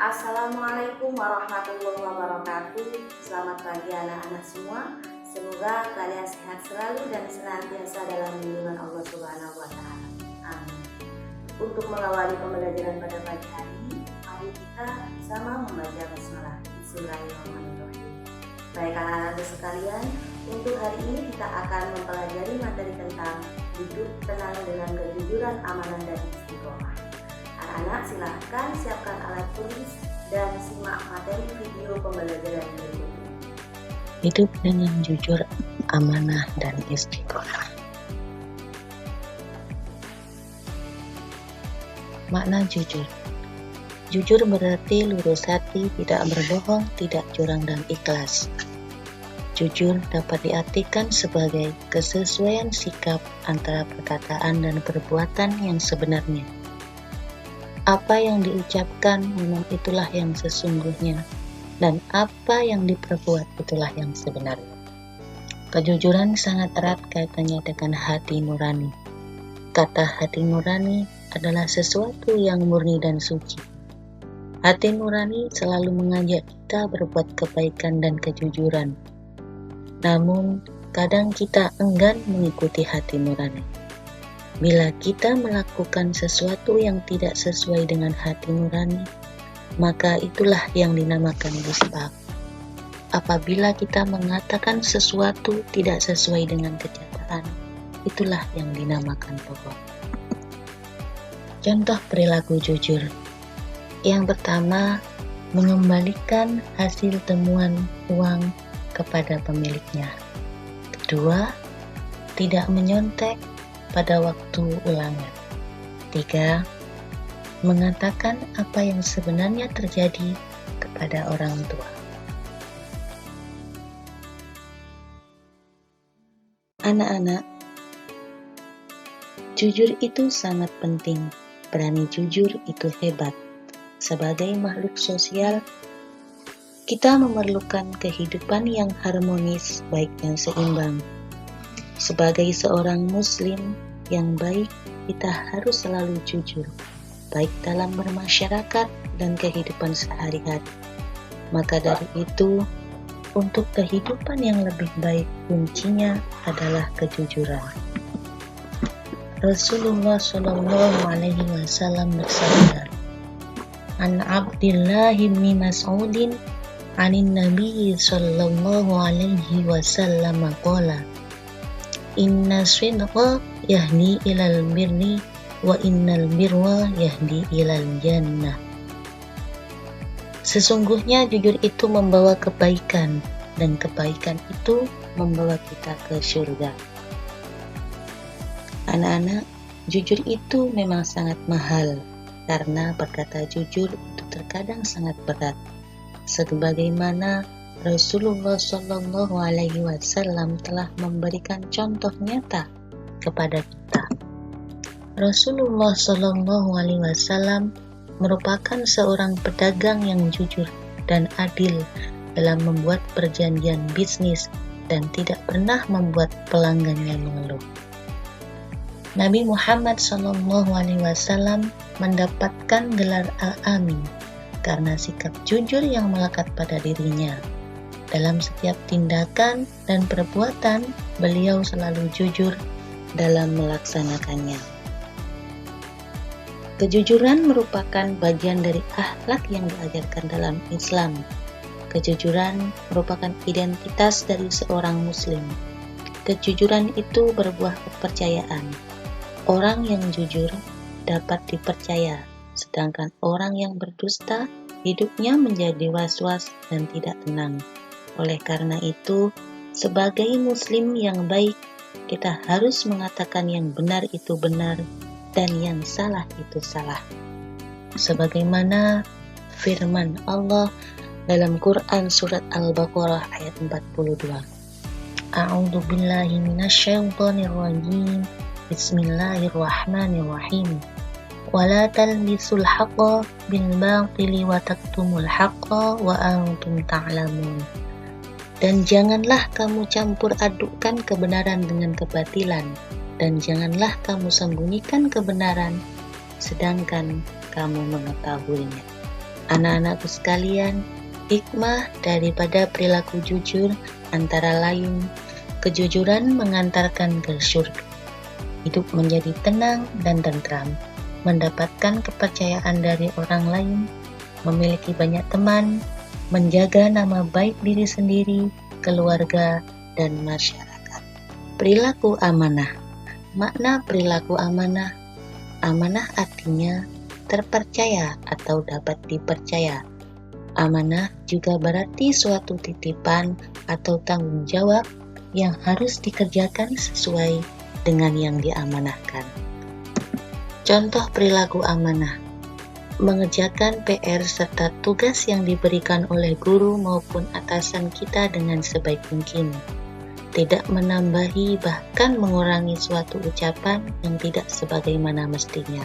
Assalamualaikum warahmatullahi wabarakatuh. Selamat pagi anak-anak semua. Semoga kalian sehat selalu dan senantiasa dalam lindungan Allah Subhanahu wa Ta'ala. Amin. Untuk mengawali pembelajaran pada pagi hari ini, mari kita sama membaca basmalah. Bismillahirrahmanirrahim. Baik anak-anak sekalian, untuk hari ini kita akan mempelajari materi tentang hidup tenang dengan kejujuran, amanah dan istiqomah. Anak-anak silahkan siapkan alat tulis dan simak materi video pembelajaran berikut ini. Hidup dengan jujur, amanah, dan istiqomah. Makna jujur. Jujur berarti lurus hati, tidak berbohong, tidak curang dan ikhlas. Jujur dapat diartikan sebagai kesesuaian sikap antara perkataan dan perbuatan yang sebenarnya. Apa yang diucapkan memang itulah yang sesungguhnya, dan apa yang diperbuat itulah yang sebenarnya. Kejujuran sangat erat kaitannya dengan hati nurani. Kata hati nurani adalah sesuatu yang murni dan suci. Hati nurani selalu mengajak kita berbuat kebaikan dan kejujuran. Namun, kadang kita enggan mengikuti hati nurani. Bila kita melakukan sesuatu yang tidak sesuai dengan hati nurani, maka itulah yang dinamakan dusta. Apabila kita mengatakan sesuatu tidak sesuai dengan kenyataan, itulah yang dinamakan bohong. Contoh perilaku jujur. Yang pertama, mengembalikan hasil temuan uang kepada pemiliknya. Kedua, tidak menyontek pada waktu ulangan. 3. Mengatakan apa yang sebenarnya terjadi kepada orang tua. Anak-anak, jujur itu sangat penting. Berani jujur itu hebat. Sebagai makhluk sosial, kita memerlukan kehidupan yang harmonis, baik dan seimbang. Sebagai seorang muslim yang baik, kita harus selalu jujur, baik dalam bermasyarakat dan kehidupan sehari-hari. Maka dari itu, untuk kehidupan yang lebih baik, kuncinya adalah kejujuran. Rasulullah Shallallahu Alaihi Wasallam bersabda, "An Abdullah bin Mas'udin, anin Nabi Sallallahu Alaihi Wasallam qala, Inna sidqa yahdi ilal birri wa innal birra yahdi ilal jannah." Sesungguhnya jujur itu membawa kebaikan, dan kebaikan itu membawa kita ke surga. Anak-anak, jujur itu memang sangat mahal, karena berkata jujur itu terkadang sangat berat. Sebagaimana Rasulullah Shallallahu Alaihi Wasallam telah memberikan contoh nyata kepada kita. Rasulullah Shallallahu Alaihi Wasallam merupakan seorang pedagang yang jujur dan adil dalam membuat perjanjian bisnis dan tidak pernah membuat pelanggannya mengeluh. Nabi Muhammad Shallallahu Alaihi Wasallam mendapatkan gelar Al-Amin karena sikap jujur yang melekat pada dirinya. Dalam setiap tindakan dan perbuatan, beliau selalu jujur dalam melaksanakannya. Kejujuran merupakan bagian dari akhlak yang diajarkan dalam Islam. Kejujuran merupakan identitas dari seorang muslim. Kejujuran itu berbuah kepercayaan. Orang yang jujur dapat dipercaya, sedangkan orang yang berdusta hidupnya menjadi was-was dan tidak tenang. Oleh karena itu, sebagai muslim yang baik, kita harus mengatakan yang benar itu benar dan yang salah itu salah. Sebagaimana firman Allah dalam Quran surat Al-Baqarah ayat 42. A'udzu billahi minasyaitonir rajim. Bismillahirrahmanirrahim. Wala talbisul haqqa bil batili wa taktumul haqqa wa antum ta'lamun. Dan janganlah kamu campur adukkan kebenaran dengan kebatilan, dan janganlah kamu sembunyikan kebenaran sedangkan kamu mengetahuinya. Anak-anakku sekalian, hikmah daripada perilaku jujur antara lain, kejujuran mengantarkan ke surga. Hidup menjadi tenang dan tentram, mendapatkan kepercayaan dari orang lain, memiliki banyak teman, menjaga nama baik diri sendiri, keluarga, dan masyarakat. Perilaku amanah. Makna perilaku amanah. Amanah artinya terpercaya atau dapat dipercaya. Amanah juga berarti suatu titipan atau tanggung jawab yang harus dikerjakan sesuai dengan yang diamanahkan. Contoh perilaku amanah: mengerjakan PR serta tugas yang diberikan oleh guru maupun atasan kita dengan sebaik mungkin. Tidak menambahi bahkan mengurangi suatu ucapan yang tidak sebagaimana mestinya.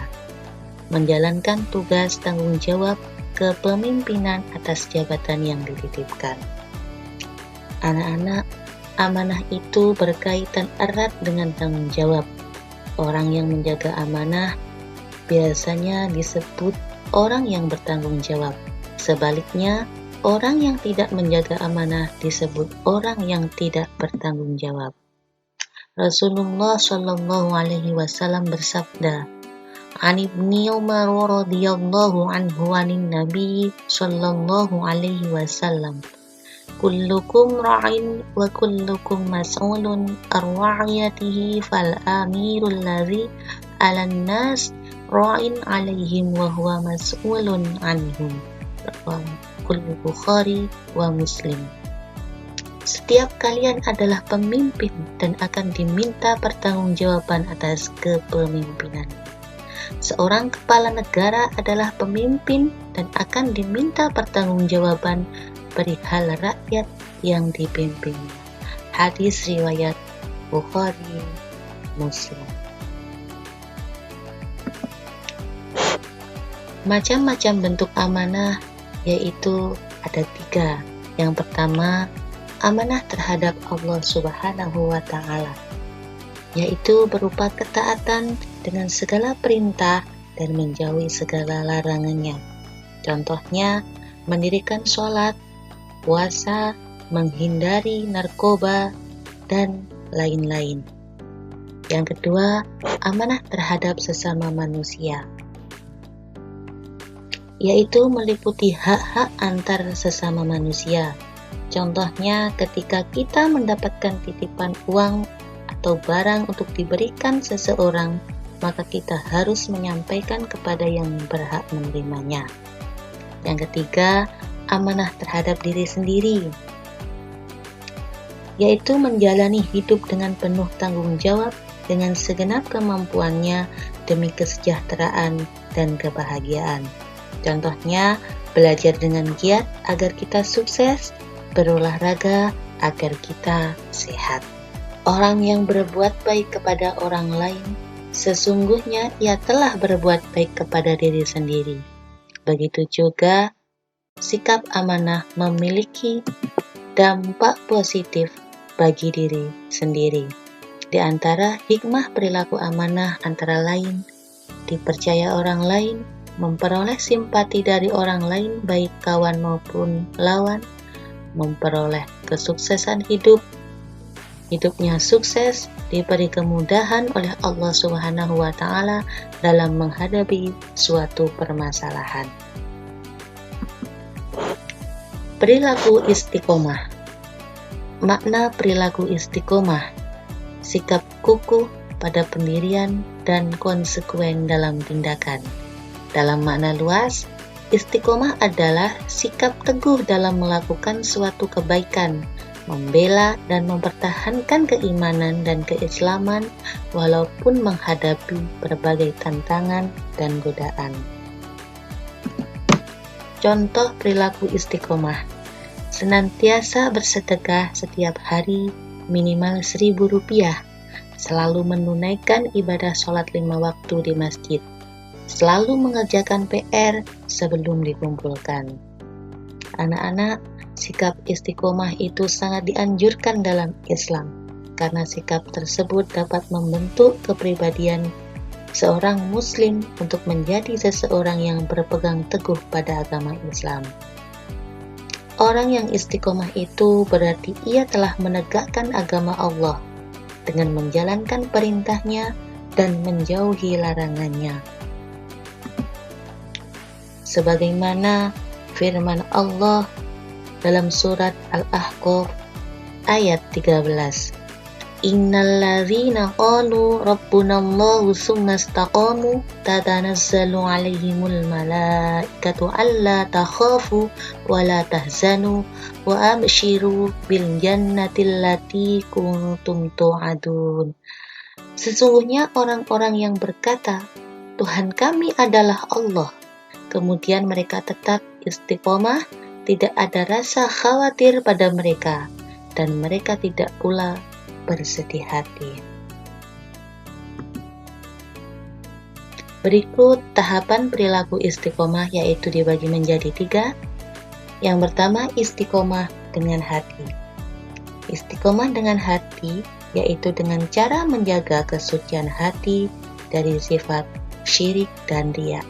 Menjalankan tugas tanggung jawab kepemimpinan atas jabatan yang dititipkan. Anak-anak, amanah itu berkaitan erat dengan tanggung jawab. Orang yang menjaga amanah biasanya disebut orang yang bertanggung jawab. Sebaliknya, orang yang tidak menjaga amanah disebut orang yang tidak bertanggung jawab. Rasulullah Shallallahu Alaihi Wasallam bersabda, "An Ibni Umar radhiyallahu anhu anin Nabi Shallallahu Alaihi Wasallam, kullukum ra'in wa kullukum mas'ulun ar-ra'iyatihi fal amirul ladzi 'alan nas ra'in 'alaihim wa huwa mas'ulun 'anhum." Bukhari wa Muslim. Setiap kalian adalah pemimpin dan akan diminta pertanggungjawaban atas kepemimpinan. Seorang kepala negara adalah pemimpin dan akan diminta pertanggungjawaban perihal rakyat yang dipimpinnya. Hadis riwayat Bukhari, Muslim. Macam-macam bentuk amanah yaitu ada 3. Yang pertama, amanah terhadap Allah Subhanahu wa Ta'ala, yaitu berupa ketaatan dengan segala perintah dan menjauhi segala larangannya. Contohnya, mendirikan sholat, puasa, menghindari narkoba, dan lain-lain. Yang kedua, amanah terhadap sesama manusia, yaitu meliputi hak-hak antar sesama manusia. Contohnya, ketika kita mendapatkan titipan uang atau barang untuk diberikan seseorang, maka kita harus menyampaikan kepada yang berhak menerimanya. Yang ketiga, amanah terhadap diri sendiri, yaitu menjalani hidup dengan penuh tanggung jawab dengan segenap kemampuannya demi kesejahteraan dan kebahagiaan. Contohnya, belajar dengan giat agar kita sukses, berolahraga agar kita sehat. Orang yang berbuat baik kepada orang lain, sesungguhnya ia telah berbuat baik kepada diri sendiri. Begitu juga, sikap amanah memiliki dampak positif bagi diri sendiri. Di antara hikmah perilaku amanah antara lain, dipercaya orang lain, memperoleh simpati dari orang lain baik kawan maupun lawan, memperoleh kesuksesan hidupnya sukses, diberi kemudahan oleh Allah Subhanahu wa Ta'ala dalam menghadapi suatu permasalahan. Perilaku istiqomah. Makna perilaku istiqomah: sikap kukuh pada pendirian dan konsekuen dalam tindakan. Dalam makna luas, istiqomah adalah sikap teguh dalam melakukan suatu kebaikan, membela dan mempertahankan keimanan dan keislaman walaupun menghadapi berbagai tantangan dan godaan. Contoh perilaku istiqomah: senantiasa bersedekah setiap hari minimal Rp1.000, selalu menunaikan ibadah sholat 5 waktu di masjid, selalu mengerjakan PR sebelum dikumpulkan. Anak-anak, sikap istiqomah itu sangat dianjurkan dalam Islam, karena sikap tersebut dapat membentuk kepribadian seorang muslim untuk menjadi seseorang yang berpegang teguh pada agama Islam. Orang yang istiqomah itu berarti ia telah menegakkan agama Allah dengan menjalankan perintahnya dan menjauhi larangannya. Sebagaimana firman Allah dalam surat Al-Ahqaf ayat 13. Innal ladzina qalu rabbunallahu tsumma istaqamu tatanazzalu 'alaihimul malaikatu alla takhafu wa la tahzanu wa abshiru bil jannati allati kuntum tu'adun. Sesungguhnya orang-orang yang berkata, Tuhan kami adalah Allah, kemudian mereka tetap istiqomah, tidak ada rasa khawatir pada mereka, dan mereka tidak pula bersedih hati. Berikut tahapan perilaku istiqomah, yaitu dibagi menjadi 3. Yang pertama, istiqomah dengan hati. Istiqomah dengan hati yaitu dengan cara menjaga kesucian hati dari sifat syirik dan riya.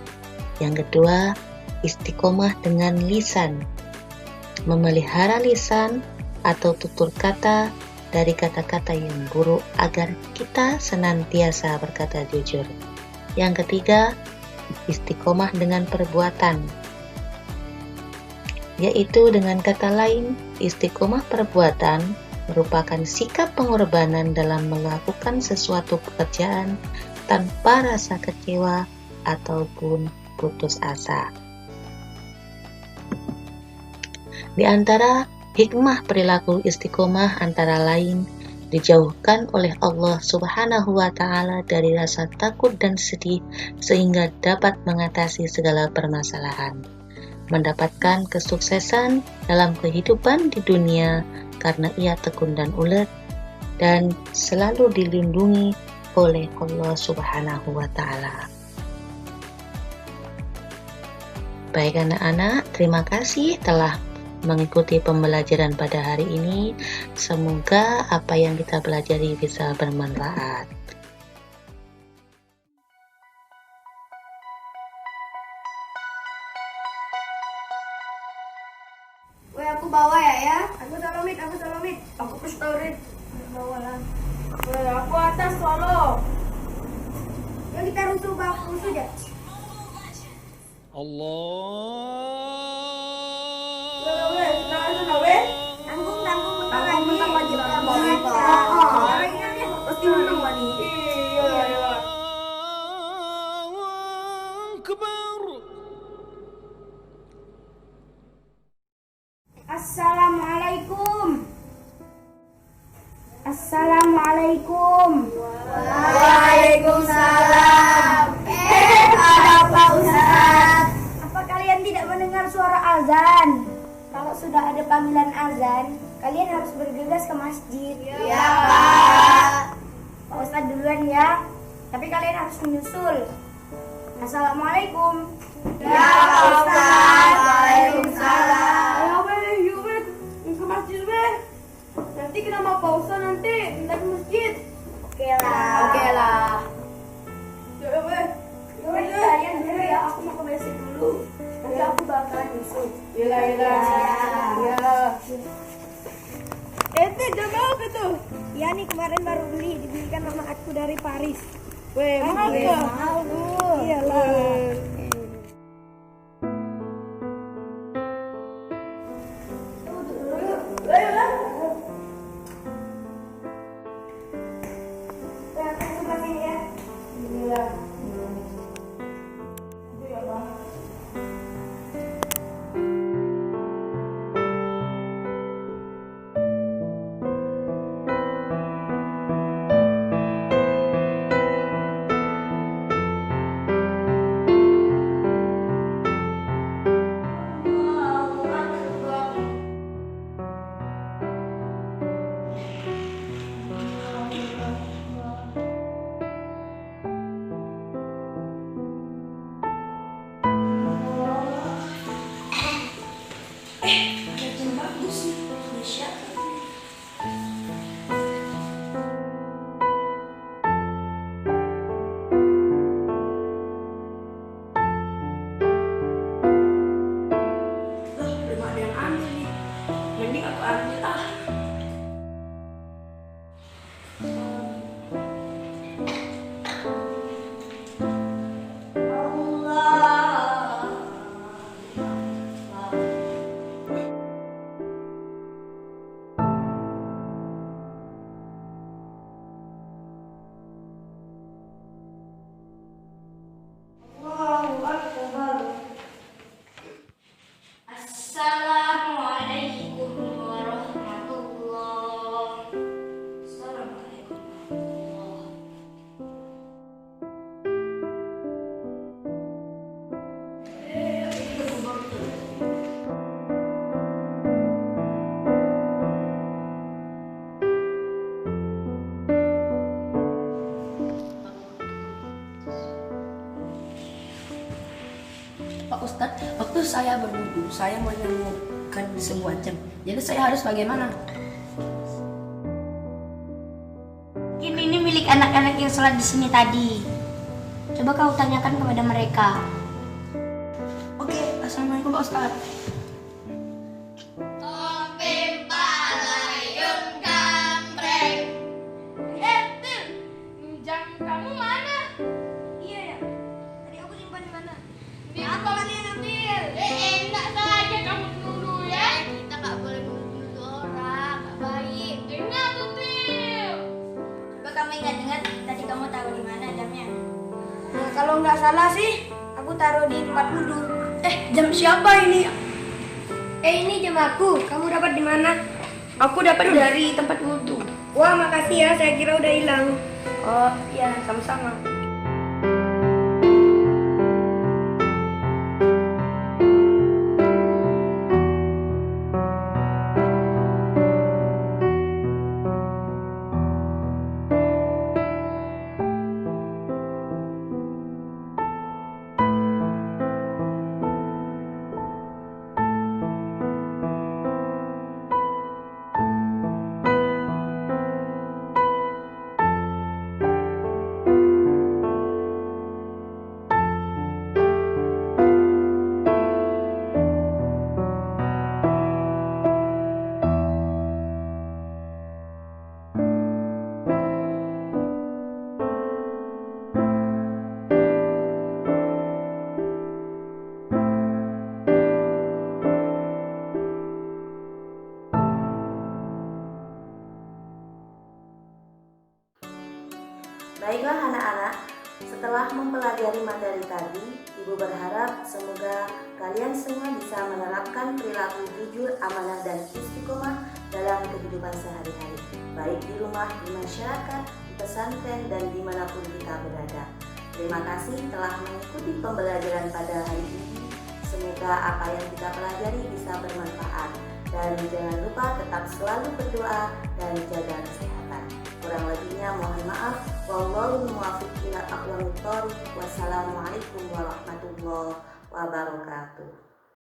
Yang kedua, istiqomah dengan lisan. Memelihara lisan atau tutur kata dari kata-kata yang buruk agar kita senantiasa berkata jujur. Yang ketiga, istiqomah dengan perbuatan, yaitu dengan kata lain, istiqomah perbuatan merupakan sikap pengorbanan dalam melakukan sesuatu pekerjaan tanpa rasa kecewa ataupun putus asa. Di antara hikmah perilaku istiqomah antara lain dijauhkan oleh Allah Subhanahu wa Ta'ala dari rasa takut dan sedih sehingga dapat mengatasi segala permasalahan, mendapatkan kesuksesan dalam kehidupan di dunia karena ia tekun dan ulet, dan selalu dilindungi oleh Allah Subhanahu wa Ta'ala. Baik anak-anak, terima kasih telah mengikuti pembelajaran pada hari ini. Semoga apa yang kita pelajari bisa bermanfaat. Weh, aku bawa ya. Aku salomit. Aku pistolrit. Bawa lah. Weh, aku atas solo. Yang kita rusuh ya. Allah. Tanggung lagi kita bawa kita. Pasti menang wani. Iya. Akbar. Assalamualaikum. Waalaikumsalam. Apa Ustaz? Apa kalian tidak mendengar suara azan? Kalau sudah ada panggilan azan, kalian harus bergegas ke masjid. Ya, Pak. Pak Ustaz duluan ya. Tapi kalian harus menyusul. Assalamualaikum. Ya, Pak Ustaz. Waalaikumsalam. Ayo, ke masjid, nanti kita mau pausa nanti minta ke masjid. Oke lah. Kalian dulu ya, aku mau ke masjid dulu. Nanti aku bakalan nyusul. Iya. Udah mau ke tuh? Iya nih, kemarin baru dibelikan sama aku dari Paris. Mau tuh. Iyalah. Ustadz, waktu saya berwudu, saya menemukan sebuah jam. Jadi saya harus bagaimana? Mungkin ini milik anak-anak yang sholat di sini tadi. Coba kau tanyakan kepada mereka. Oke, assalamualaikum Pak Ustadz. Jam kamu mana? Iya ya, tadi aku simpan di mana? Apa kalian ambil? Enak saja kamu dulu ya. Kita nggak boleh nuduh orang, nggak baik. Ingat tuh, Til. Coba kamu ingat-ingat tadi kamu taruh di mana jamnya? Nah, kalau nggak salah sih, aku taruh di tempat wudhu. Jam siapa ini? Ini jam aku. Kamu dapat di mana? Aku dapat dari tempat wudu. Wah, makasih ya. Saya kira udah hilang. Oh iya, sama-sama. Baiklah anak-anak, setelah mempelajari materi tadi, Ibu berharap semoga kalian semua bisa menerapkan perilaku jujur, amanah, dan istiqomah dalam kehidupan sehari-hari, baik di rumah, di masyarakat, di pesantren, dan dimanapun kita berada. Terima kasih telah mengikuti pembelajaran pada hari ini. Semoga apa yang kita pelajari bisa bermanfaat. Dan jangan lupa tetap selalu berdoa dan jaga kesehatan. Kurang lebihnya mohon maaf. Wallahu muwaffiq ila aqwamit thoriq. Wassalamualaikum warahmatullahi wabarakatuh.